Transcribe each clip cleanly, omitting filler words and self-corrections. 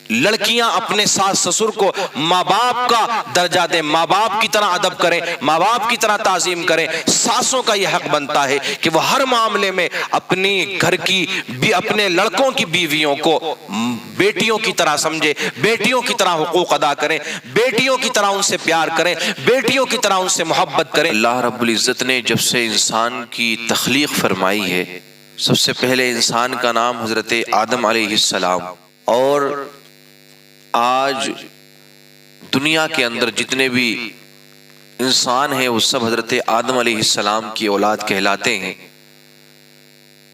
لڑکیاں اپنے ساس سسر کو ماں باپ کا درجہ دیں، ماں باپ کی طرح ادب کریں، ماں باپ کی طرح تعظیم کریں۔ ساسوں کا یہ حق بنتا ہے کہ وہ ہر معاملے میں اپنی گھر کی اپنے لڑکوں کی بیویوں کو بیٹیوں کی طرح سمجھے، بیٹیوں کی طرح حقوق ادا کریں، بیٹیوں کی طرح ان سے پیار کریں، بیٹیوں کی طرح ان سے محبت کریں۔ اللہ رب العزت نے جب سے انسان کی تخلیق فرمائی ہے، سب سے پہلے انسان کا نام حضرت آدم علیہ السلام، اور آج دنیا کے اندر جتنے بھی انسان ہیں وہ سب حضرت آدم علیہ السلام کی اولاد کہلاتے ہیں۔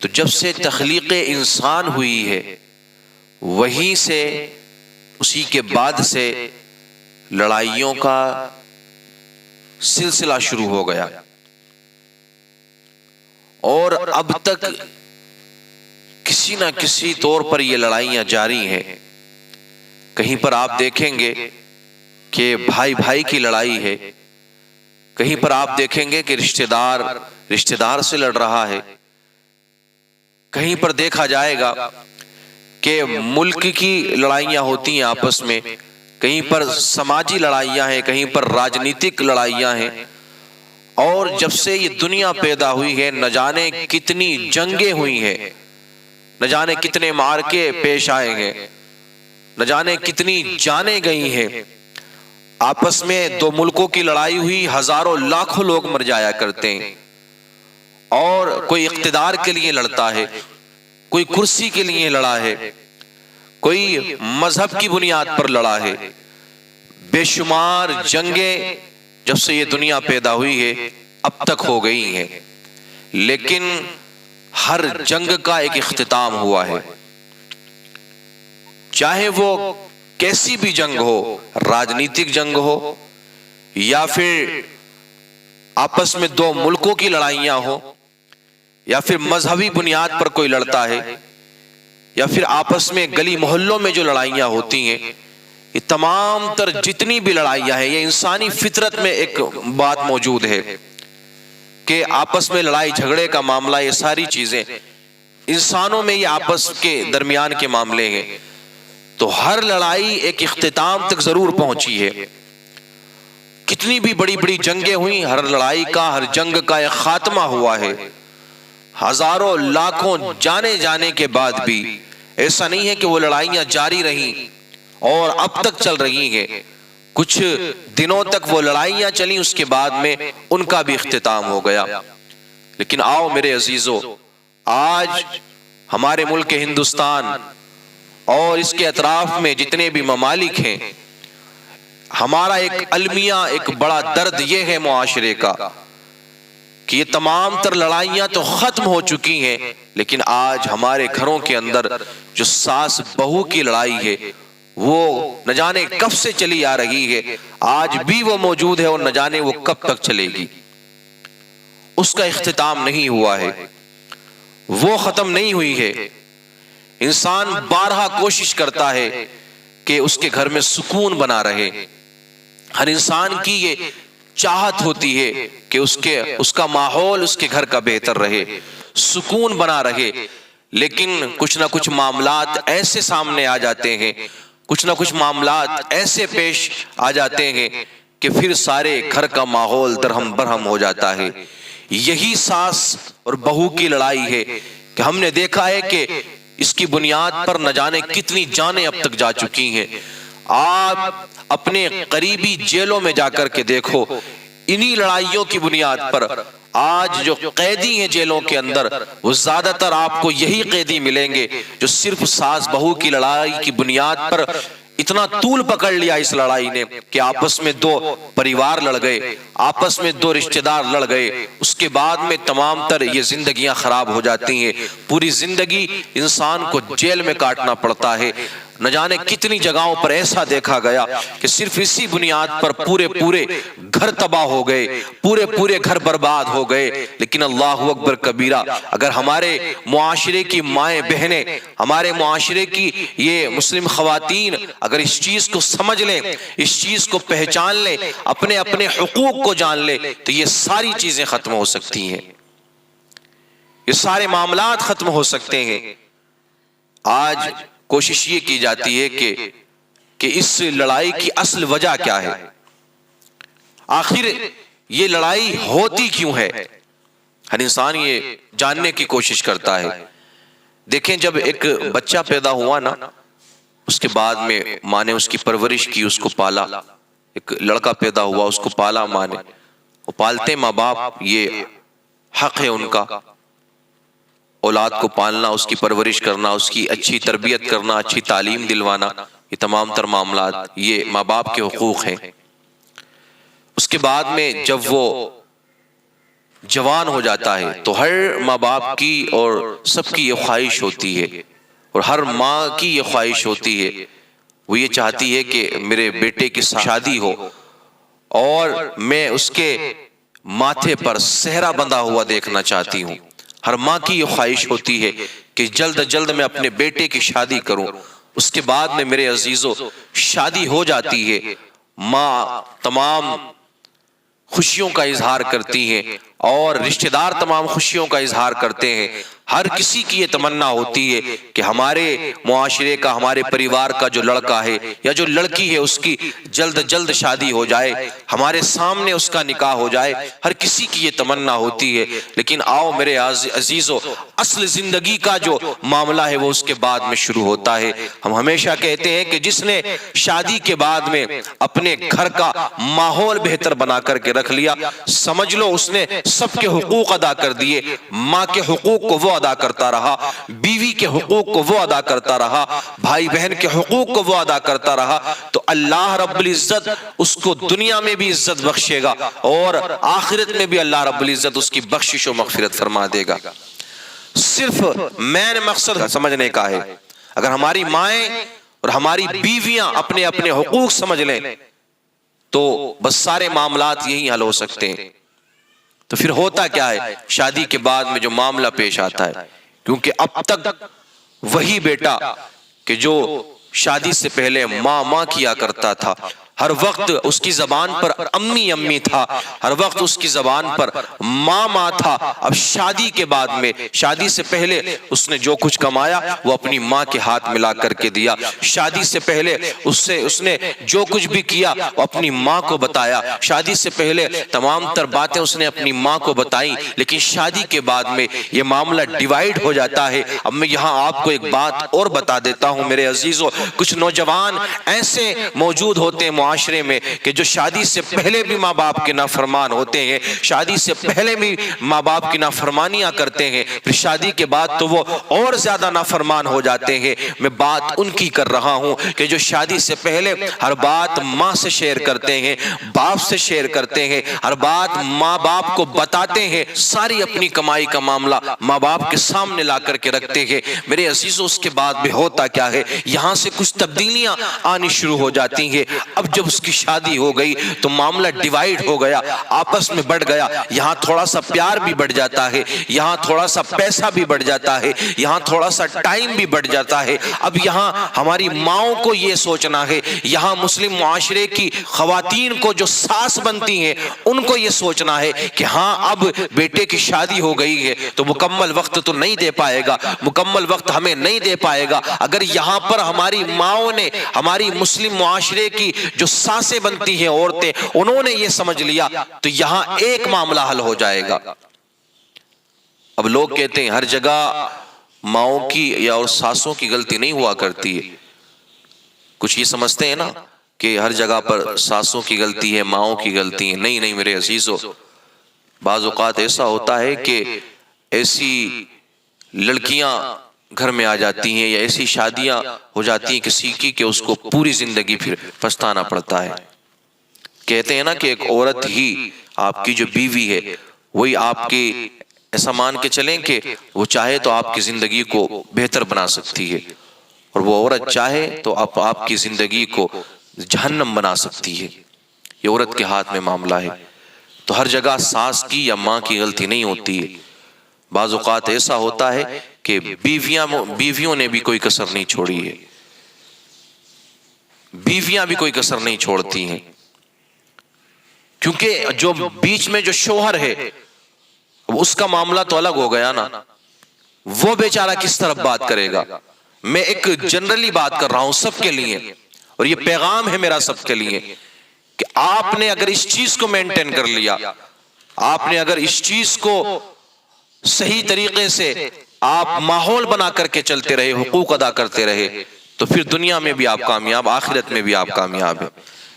تو جب سے تخلیق انسان ہوئی ہے، وہیں سے اسی کے بعد سے لڑائیوں کا سلسلہ شروع ہو گیا، اور اب تک کسی نہ کسی طور پر یہ لڑائیاں جاری ہیں۔ کہیں پر آپ دیکھیں گے کہ بھائی بھائی کی لڑائی ہے، کہیں پر آپ دیکھیں گے کہ رشتہ دار سے لڑ رہا ہے، کہیں پر دیکھا جائے گا کہ ملک کی لڑائیاں ہوتی ہیں آپس میں، کہیں پر سماجی لڑائیاں ہیں، کہیں پر راجنیتک لڑائیاں ہیں۔ اور جب سے یہ دنیا پیدا ہوئی ہے، نہ جانے کتنی جنگیں ہوئی ہیں، نہ جانے کتنے معرکے پیش آئے ہیں، نہ جانے کتنی جانیں گئی ہیں۔ آپس میں دو ملکوں کی لڑائی ہوئی، ہزاروں لاکھوں لوگ مر جایا کرتے ہیں، اور کوئی اقتدار کے لیے لڑتا ہے، کوئی کرسی کے لیے لڑا ہے، کوئی مذہب کی بنیاد پر لڑا ہے۔ بے شمار جنگیں جب سے یہ دنیا پیدا ہوئی ہے اب تک ہو گئی ہیں، لیکن ہر جنگ کا ایک اختتام ہوا ہے، چاہے وہ کیسی بھی جنگ ہو، راجنیتک جنگ ہو، یا پھر آپس میں دو ملکوں کی لڑائیاں ہو، یا پھر مذہبی بنیاد پر کوئی لڑتا ہے، یا پھر آپس میں گلی محلوں میں جو لڑائیاں ہوتی ہیں، یہ تمام تر جتنی بھی لڑائیاں ہیں، یہ انسانی فطرت میں ایک بات موجود ہے کہ آپس میں لڑائی جھگڑے کا معاملہ، یہ ساری چیزیں انسانوں میں یہ آپس کے درمیان کے معاملے ہیں۔ تو ہر لڑائی ایک اختتام تک ضرور پہنچی ہے، کتنی بھی بڑی بڑی جنگیں ہوئیں، ہر لڑائی کا، ہر جنگ کا ایک خاتمہ ہوا ہے۔ ہزاروں لاکھوں جانے جانے کے بعد بھی ایسا نہیں ہے کہ وہ لڑائیاں جاری رہیں اور اب تک چل رہی ہیں، کچھ دنوں تک وہ لڑائیاں چلیں، اس کے بعد میں ان کا بھی اختتام ہو گیا۔ لیکن آؤ میرے عزیزو، آج ہمارے ملک ہندوستان اور اس کے اطراف میں جتنے بھی ممالک ہیں، ہمارا ایک المیہ، ایک بڑا درد یہ ہے معاشرے کا کہ یہ تمام تر لڑائیاں تو ختم ہو چکی ہیں، لیکن آج ہمارے گھروں کے اندر جو ساس بہو کی لڑائی ہے وہ نہ جانے کب سے چلی آ رہی ہے، آج بھی وہ موجود ہے، اور نہ جانے وہ کب تک چلے گی۔ اس کا اختتام نہیں ہوا ہے، وہ ختم نہیں ہوئی ہے۔ انسان بارہا کوشش کرتا ہے کہ اس کے گھر میں سکون بنا رہے، ہر انسان کی یہ چاہت ہوتی ہے کہ اس کا ماحول، اس کے گھر کا بہتر رہے، سکون بنا رہے، لیکن کچھ نہ کچھ معاملات ایسے سامنے آ جاتے ہیں، کچھ نہ کچھ معاملات ایسے پیش آ جاتے ہیں کہ پھر سارے گھر کا ماحول درہم برہم ہو جاتا ہے۔ یہی ساس اور بہو کی لڑائی ہے کہ ہم نے دیکھا ہے کہ اس کی بنیاد پر نہ جانے کتنی جانیں اب تک جا چکی ہیں۔ آپ اپنے قریبی جیلوں میں جا کر کے دیکھو، انہی لڑائیوں کی بنیاد پر آج جو قیدی ہیں جیلوں کے اندر، وہ زیادہ تر آپ کو یہی قیدی ملیں گے جو صرف ساس بہو کی لڑائی کی بنیاد پر اتنا طول پکڑ لیا اس لڑائی نے کہ آپس میں دو پریوار لڑ گئے، آپس میں دو رشتہ دار لڑ گئے، اس کے بعد میں تمام تر یہ زندگیاں خراب ہو جاتی ہیں، پوری زندگی انسان کو جیل میں کاٹنا پڑتا ہے۔ نہ جانے کتنی جگہوں پر ایسا دیکھا گیا کہ صرف اسی بنیاد پر پورے گھر تباہ ہو گئے، پورے گھر برباد ہو گئے۔ لیکن اللہ اکبر کبیرہ، اگر ہمارے معاشرے کی مائیں بہنیں، ہمارے معاشرے کی یہ مسلم خواتین اگر اس چیز کو سمجھ لیں، اس چیز کو پہچان لیں، اپنے حقوق کو جان لیں، تو یہ ساری چیزیں ختم ہو سکتی ہیں، یہ سارے معاملات ختم ہو سکتے ہیں۔ آج کوشش یہ کی جاتی ہے کہ کہ اس لڑائی کی اصل وجہ کیا ہے، آخر یہ لڑائی ہوتی کیوں ہے۔ ہر انسان یہ جاننے کی کوشش کرتا ہے۔ دیکھیں جب ایک بچہ پیدا ہوا نا، اس کے بعد میں ماں نے اس کی پرورش کی، اس کو پالا، ایک لڑکا پیدا ہوا، اس کو پالا ماں نے، وہ پالتے ماں باپ، یہ حق ہے ان کا، اولاد کو پالنا، اس کی پرورش کرنا، اس کی اچھی تربیت کرنا، اچھی تعلیم دلوانا، یہ تمام تر معاملات یہ ماں باپ کے حقوق ہیں۔ اس کے بعد میں جب وہ جوان ہو جاتا ہے تو ہر ماں باپ کی اور سب کی یہ خواہش ہوتی ہے، اور ہر ماں کی یہ خواہش ہوتی ہے، وہ یہ چاہتی ہے کہ میرے بیٹے کی شادی ہو اور میں اس کے ماتھے پر صحرا بندھا ہوا دیکھنا چاہتی ہوں۔ ہر ماں کی یہ خواہش ہوتی ہے کہ جلد جلد میں اپنے بیٹے کی شادی کروں۔ اس کے بعد میں میرے عزیزو شادی ہو جاتی ہے، ماں تمام خوشیوں کا اظہار کرتی ہیں اور رشتہ دار تمام خوشیوں کا اظہار کرتے ہیں۔ ہر کسی کی یہ تمنا ہوتی ہے کہ ہمارے معاشرے کا، ہمارے پریوار کا جو لڑکا ہے یا جو لڑکی ہے اس کی جلد جلد شادی ہو جائے، ہمارے سامنے اس کا نکاح ہو جائے، ہر کسی کی یہ تمنا ہوتی ہے۔ لیکن آؤ میرے عزیزو، اصل زندگی کا جو معاملہ ہے وہ اس کے بعد میں شروع ہوتا ہے۔ ہم ہمیشہ کہتے ہیں کہ جس نے شادی کے بعد میں اپنے گھر کا ماحول بہتر بنا کر کے رکھ لیا، سمجھ لو اس نے سب کے حقوق ادا کر دیے۔ ماں کے حقوق کو وہ ادا کرتا رہا، بیوی کے حقوق کو وہ ادا کرتا رہا، بھائی بہن کے حقوق کو وہ ادا کرتا رہا، تو اللہ رب العزت اس کو دنیا میں بھی عزت بخشے گا اور آخرت میں بھی اللہ رب العزت اس کی بخشش و مغفرت فرما دے گا۔ صرف مین مقصد سمجھنے کا ہے، اگر ہماری مائیں اور ہماری بیویاں اپنے اپنے حقوق سمجھ لیں تو بس سارے معاملات یہی حل ہو سکتے ہیں۔ تو پھر ہوتا کیا ہے شادی کے بعد میں جو معاملہ پیش آتا ہے، کیونکہ اب تک وہی بیٹا کہ جو شادی سے پہلے ماں ماں کیا کرتا تھا، ہر وقت اس کی زبان پر امی امی تھا، ہر وقت اس کی زبان پر ماں ماں تھا، اب شادی کے بعد میں، شادی سے پہلے اس نے جو کچھ کمایا وہ اپنی ماں کے ہاتھ ملا کر کے دیا، شادی سے پہلے اس نے جو کچھ بھی کیا وہ اپنی ماں کو بتایا، شادی سے پہلے تمام تر باتیں اس نے اپنی ماں کو بتائیں، لیکن شادی کے بعد میں یہ معاملہ ڈیوائیڈ ہو جاتا ہے۔ اب میں یہاں آپ کو ایک بات اور بتا دیتا ہوں میرے عزیزو، کچھ نوجوان ایسے موجود ہوتے ہیں معاشرے میں کہ جو شادی سے پہلے بھی ماں باپ کے نافرمان ہوتے ہیں، شادی سے پہلے بھی ماں باپ کی نافرمانیاں کرتے ہیں، پھر شادی کے بعد تو وہ اور زیادہ نافرمان ہو جاتے ہیں۔ میں بات ان کی کر رہا ہوں کہ جو شادی سے پہلے ہر بات ماں سے شیئر کرتے ہیں، باپ سے شیئر کرتے ہیں، ہر بات ماں باپ کو بتاتے ہیں، ساری اپنی کمائی کا معاملہ ماں باپ کے سامنے لا کر کے رکھتے ہیں۔ میرے عزیزو اس کے بعد بھی ہوتا کیا ہے، یہاں سے کچھ تبدیلیاں آنی شروع ہو جاتی ہیں۔ اب جب اس کی شادی ہو گئی تو معاملہ ڈیوائیڈ ہو گیا، آپس میں بڑھ گیا، یہاں تھوڑا سا پیار بھی بڑھ جاتا ہے، یہاں تھوڑا سا پیسہ بھی بڑھ جاتا ہے، یہاں تھوڑا سا ٹائم بھی بڑھ جاتا ہے۔ اب یہاں ہماری ماؤں کو یہ سوچنا ہے، یہاں مسلم معاشرے کی خواتین کو جو ساس بنتی ہیں ان کو یہ سوچنا ہے کہ ہاں اب بیٹے کی شادی ہو گئی ہے تو مکمل وقت تو نہیں دے پائے گا، مکمل وقت ہمیں نہیں دے پائے گا۔ اگر یہاں پر ہماری ماؤں نے، ہماری مسلم معاشرے کی جو ساسیں بنتی ہیں عورتیں، انہوں نے یہ سمجھ لیا تو یہاں ایک معاملہ حل ہو جائے گا۔ اب لوگ کہتے ہیں ہر جگہ ماؤں کی یا اور ساسوں کی غلطی نہیں ہوا کرتی ہے، کچھ یہ سمجھتے ہیں نا کہ ہر جگہ پر ساسوں کی غلطی ہے، ماؤں کی غلطی ہے۔ نہیں نہیں میرے عزیزو، بعض اوقات ایسا ہوتا ہے کہ ایسی لڑکیاں گھر میں آ جاتی ہیں یا ایسی شادیاں ہو جاتی ہیں کسی کی کہ اس کو پوری زندگی پھر پچھتانا پڑتا ہے۔ کہتے ہیں نا کہ ایک عورت ہی آپ کی جو بیوی ہے وہی آپ کی، ایسا مان کے چلیں کہ وہ چاہے تو آپ کی زندگی کو بہتر بنا سکتی ہے، اور وہ عورت چاہے تو آپ کی زندگی کو جہنم بنا سکتی ہے۔ یہ عورت کے ہاتھ میں معاملہ ہے۔ تو ہر جگہ ساس کی یا ماں کی غلطی نہیں ہوتی ہے، بعض اوقات ایسا ہوتا ہے کہ بیویوں نے بھی کوئی کسر نہیں چھوڑی ہے، بیویاں بھی کوئی کسر نہیں چھوڑتی ہیں، کیونکہ جو بیچ میں جو شوہر ہے اس کا معاملہ تو الگ ہو گیا نا، وہ بیچارہ کس طرف بات کرے گا۔ میں ایک جنرلی بات کر رہا ہوں سب کے لیے، اور یہ پیغام ہے میرا سب کے لیے کہ آپ نے اگر اس چیز کو مینٹین کر لیا، آپ نے اگر اس چیز کو صحیح طریقے سے آپ ماحول بنا کر کے چلتے رہے، حقوق ادا کرتے رہے، تو پھر دنیا میں بھی آپ کامیاب، آخرت میں بھی آپ کامیاب ہیں۔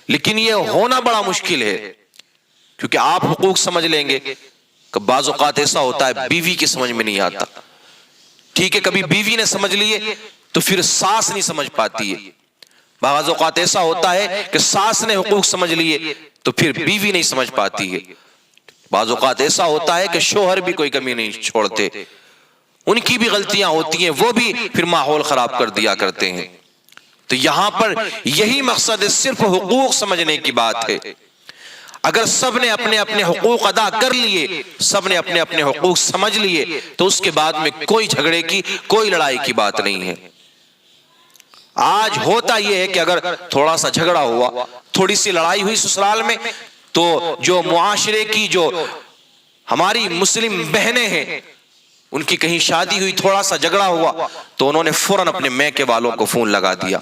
لیکن یہ ہونا بڑا مشکل ہے، کیونکہ آپ حقوق سمجھ لیں گے کہ بعض اوقات ایسا ہوتا ہے بیوی کی سمجھ میں نہیں آتا، ٹھیک ہے، کبھی بیوی نے سمجھ لیے تو پھر ساس نہیں سمجھ پاتی ہے۔ بعض اوقات ایسا ہوتا ہے کہ ساس نے حقوق سمجھ لیے تو پھر بیوی نہیں سمجھ پاتی ہے۔ بعض اوقات ایسا ہوتا ہے کہ شوہر بھی کوئی کمی نہیں چھوڑتے، ان کی بھی غلطیاں ہوتی ہیں، وہ بھی پھر ماحول خراب کر دیا کرتے ہیں۔ تو یہاں پر یہی مقصد ہے، صرف حقوق سمجھنے کی بات ہے۔ اگر سب نے اپنے اپنے حقوق ادا کر لیے، سب نے اپنے اپنے حقوق سمجھ لیے، تو اس کے بعد میں کوئی جھگڑے کی، کوئی لڑائی کی بات نہیں ہے۔ آج ہوتا یہ ہے کہ اگر تھوڑا سا جھگڑا ہوا، تھوڑی سی لڑائی ہوئی سسرال میں، تو جو معاشرے کی جو ہماری مسلم بہنیں ہیں، ان کی کہیں شادی ہوئی، تھوڑا سا جھگڑا ہوا تو انہوں نے فوراً اپنے میکے والوں کو فون لگا دیا۔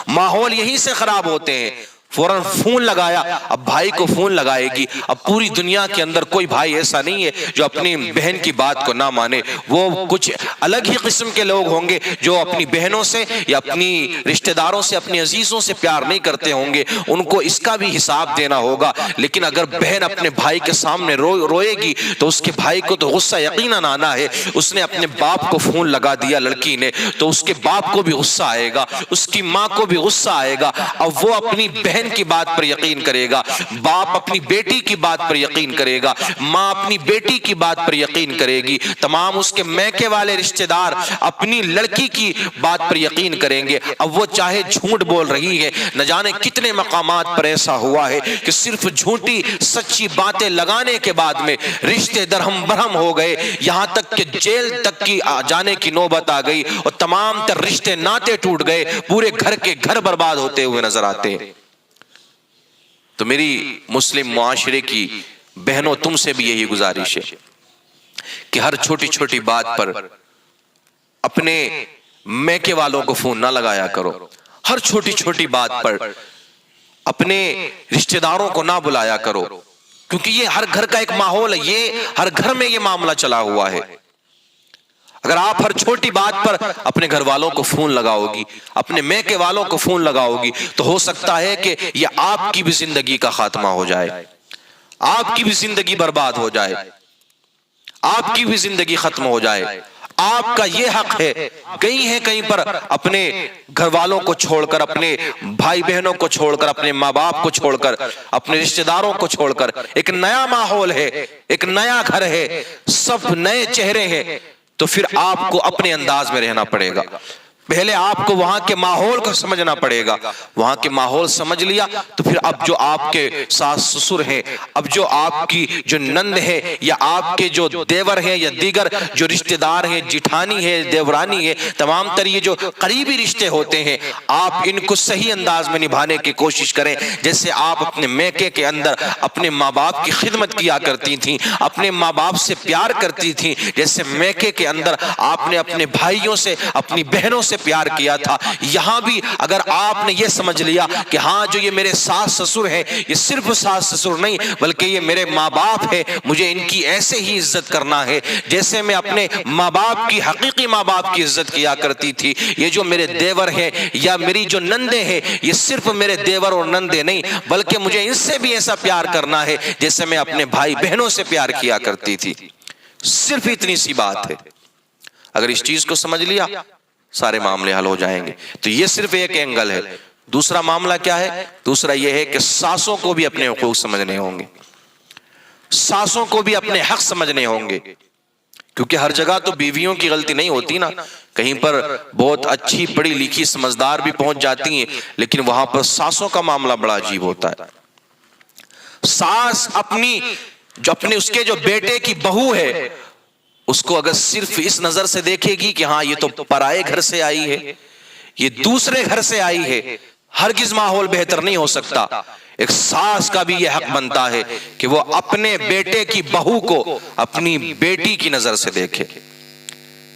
ماحول یہیں سے خراب ہوتے ہیں، فوراً فون لگایا، اب بھائی کو فون لگائے گی۔ اب پوری دنیا کے اندر کوئی بھائی ایسا نہیں ہے جو اپنی بہن کی بات کو نہ مانے، وہ کچھ الگ ہی قسم کے لوگ ہوں گے جو اپنی بہنوں سے یا اپنی رشتہ داروں سے، اپنی عزیزوں سے پیار نہیں کرتے ہوں گے، ان کو اس کا بھی حساب دینا ہوگا۔ لیکن اگر بہن اپنے بھائی کے سامنے روئے گی تو اس کے بھائی کو تو غصہ یقیناً آنا ہے۔ اس نے اپنے باپ کو فون لگا دیا لڑکی نے، تو اس کے باپ کو بھی غصہ آئے گا، اس کی ماں کو بھی غصہ آئے گا۔ اب وہ اپنی بہن کی بات پر یقین کرے گا، باپ اپنی بیٹی کی بات پر یقین کرے گا، ماں اپنی بیٹی کی بات پر یقین کرے گی، تمام اس کے میکے والے رشتہ دار اپنی لڑکی کی بات پر یقین کریں گے۔ اب وہ چاہے جھوٹ بول رہی ہے، نہ جانے کتنے مقامات پر ایسا ہوا ہے کہ صرف جھوٹی سچی باتیں لگانے کے بعد میں رشتے درہم برہم ہو گئے، یہاں تک کہ جیل تک کی جانے کی نوبت آ گئی، اور تمام تر رشتے ناتے ٹوٹ گئے، پورے گھر کے گھر برباد ہوتے ہوئے نظر آتے ہیں۔ تو میری مسلم معاشرے کی بہنوں، تم سے بھی یہی گزارش ہے کہ ہر چھوٹی چھوٹی بات پر اپنے میکے والوں کو فون نہ لگایا کرو، ہر چھوٹی چھوٹی بات پر اپنے رشتہ داروں کو نہ بلایا کرو، کیونکہ یہ ہر گھر کا ایک ماحول ہے، یہ ہر گھر میں یہ معاملہ چلا ہوا ہے۔ اگر آپ ہر چھوٹی بات پر اپنے گھر والوں کو فون لگاؤ گی، اپنے میکے والوں کو فون لگاؤ گی، تو ہو سکتا ہے کہ یہ آپ کی بھی زندگی کا خاتمہ ہو جائے، آپ کی بھی زندگی برباد ہو جائے، آپ کی بھی زندگی ختم ہو جائے۔ آپ کا یہ حق ہے، کہیں ہے کہیں پر اپنے گھر والوں کو چھوڑ کر، اپنے بھائی بہنوں کو چھوڑ کر، اپنے ماں باپ کو چھوڑ کر، اپنے رشتہ داروں کو چھوڑ کر، ایک نیا ماحول ہے، ایک نیا گھر ہے، سب نئے چہرے ہیں، تو پھر آپ کو اپنے انداز میں رہنا پڑے گا۔ پہلے آپ کو وہاں کے ماحول کو سمجھنا پڑے گا، وہاں کے ماحول سمجھ لیا تو پھر اب جو آپ کے ساس سسر ہیں، اب جو آپ کی جو نند ہے، یا آپ کے جو دیور ہیں، یا دیگر جو رشتہ دار ہیں، جٹھانی ہے، دیورانی ہے، تمام تر یہ جو قریبی رشتے ہوتے ہیں، آپ ان کو صحیح انداز میں نبھانے کی کوشش کریں، جیسے آپ اپنے میکے کے اندر اپنے ماں باپ کی خدمت کیا کرتی تھیں، اپنے ماں باپ سے پیار کرتی تھیں، جیسے میکے کے اندر آپ نے اپنے بھائیوں سے، اپنی بہنوں سے پیار کیا تھا۔ یہاں بھی اگر آپ نے یہ سمجھ لیا کہ ہاں جو یہ میرے ساس سسر ہیں، یہ صرف ساس سسر نہیں بلکہ یہ میرے ماں باپ ہیں، مجھے ان کی ایسے ہی عزت کرنا ہے جیسے میں اپنے ماں باپ کی، حقیقی ماں باپ کی عزت کیا کرتی تھی۔ یہ جو میرے دیور ہیں یا میری جو نندیں ہیں، یہ صرف میرے دیور اور نندیں نہیں بلکہ مجھے ان سے بھی ایسا پیار کرنا ہے جیسے میں اپنے بھائی بہنوں سے پیار کیا کرتی تھی۔ صرف اتنی سی بات ہے، اگر اس چیز کو سمجھ لیا سارے معاملے حل ہو جائیں گے۔ تو یہ صرف ایک اینگل ہے۔ دوسرا معاملہ کیا ہے؟ دوسرا یہ ہے کہ ساسوں کو بھی اپنے حقوق سمجھنے ہوں گے، ساسوں کو بھی اپنے حق سمجھنے ہوں گے، کیونکہ ہر جگہ تو بیویوں کی غلطی نہیں ہوتی نا، کہیں پر بہت اچھی پڑھی لکھی سمجھدار بھی پہنچ جاتی ہیں، لیکن وہاں پر ساسوں کا معاملہ بڑا عجیب ہوتا ہے۔ ساس اپنے اس کے جو بیٹے کی بہو ہے، اس کو اگر صرف اس نظر سے دیکھے گی کہ ہاں یہ تو پرائے گھر سے آئی ہے، یہ دوسرے گھر سے آئی ہے، ہرگز ماحول بہتر نہیں ہو سکتا۔ ایک ساس کا بھی یہ حق بنتا ہے کہ وہ اپنے بیٹے کی بہو کو اپنی بیٹی کی نظر سے دیکھے،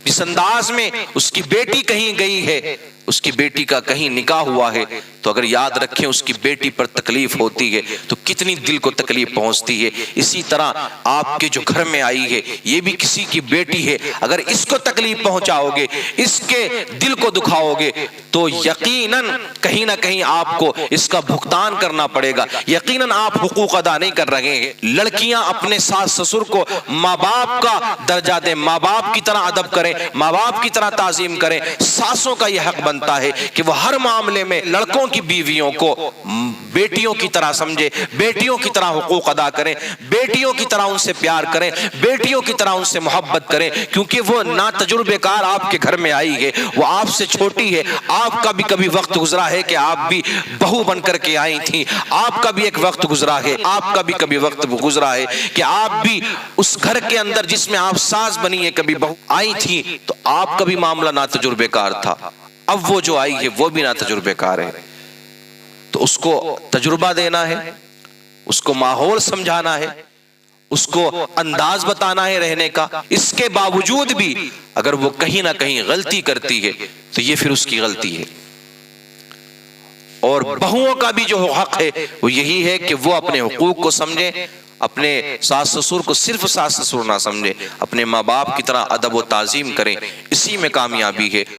جس انداز میں اس کی بیٹی کہیں گئی ہے، اس کی بیٹی کا کہیں نکاح ہوا ہے تو اگر یاد رکھیں اس کی بیٹی پر تکلیف ہوتی ہے تو کتنی دل کو تکلیف پہنچتی ہے. اسی طرح آپ کے جو گھر میں آئی ہے یہ بھی کسی کی بیٹی ہے، اگر اس کو تکلیف پہنچاؤ گے، اس کے دل کو دکھاؤ گے تو یقیناً کہیں نہ کہیں آپ کو اس کا بھگتان کرنا پڑے گا. یقیناً آپ حقوق ادا نہیں کر رہے ہیں. لڑکیاں اپنے ساس سسر کو ماں باپ کا درجہ دیں، ماں باپ کی طرح ادب کریں، ماں باپ کی طرح تعظیم کریں. ساسوں کا یہ حق بنتا ہے کہ وہ ہر معاملے میں لڑکوں کی بیویوں کو بیٹیوں کی طرح سمجھے، بیٹیوں کی طرح حقوق ادا کریں، بیٹیوں کی طرح ان سے پیار کریں، بیٹیوں کی طرح ان سے محبت کریں. کیونکہ وہ ناتجربے کار آپ کے گھر میں آئی ہے، وہ آپ سے چھوٹی ہے. آپ کا بھی کبھی وقت گزرا ہے کہ آپ بھی بہو بن کر کے آئی تھیں، آپ کا بھی ایک وقت گزرا ہے، آپ کا بھی کبھی وقت گزرا ہے کہ آپ بھی اس گھر کے اندر جس میں آپ ساس بنی ہے کبھی بہو آئی تھی تو آپ کا بھی معاملہ ناتجربے کار تھا. اب وہ جو آئی ہے وہ بھی ناتجربے کار ہے، تو اس کو تجربہ دینا ہے، اس کو ماحول سمجھانا ہے، اس کو انداز بتانا ہے رہنے کا. اس کے باوجود بھی اگر وہ کہیں نہ کہیں غلطی کرتی ہے تو یہ پھر اس کی غلطی ہے. اور بہوؤں کا بھی جو حق ہے وہ یہی ہے کہ وہ اپنے حقوق کو سمجھیں، اپنے ساس سسر کو صرف ساس سسر نہ سمجھیں، اپنے ماں باپ کی طرح ادب و تعظیم کریں. اسی میں کامیابی ہے.